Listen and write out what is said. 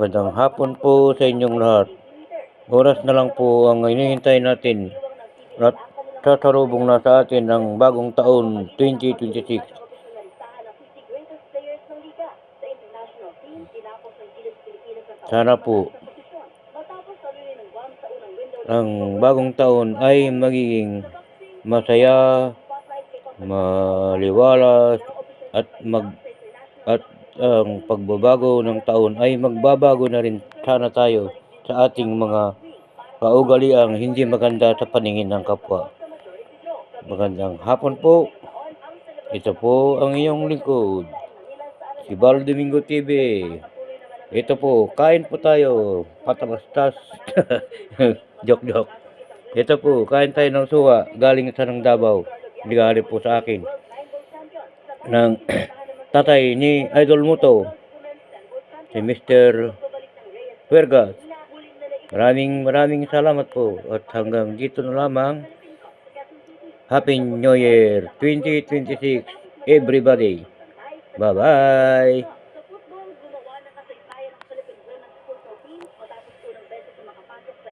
Magandang hapon po sa inyong lahat. Oras na lang po ang hinihintay natin at sasalubong na sa atin ang bagong taon 2026. Sana po ang bagong taon ay magiging masaya, maliwalas at ang pagbabago ng taon ay magbabago na rin sana tayo sa ating mga kaugaliang hindi maganda sa paningin ng kapwa. Magandang hapon po. Ito po ang iyong lingkod, si Bal Domingo TV. Ito po, kain po tayo, patabastas. Joke. Ito po, kain tayo ng suwa, galing sa ng Davao. Hindi galing po sa akin. Ng tatay ni Idol Muto, si Mr. Vergas. Maraming salamat po at hanggang dito na lamang. Happy New Year 2026 everybody. Bye-bye.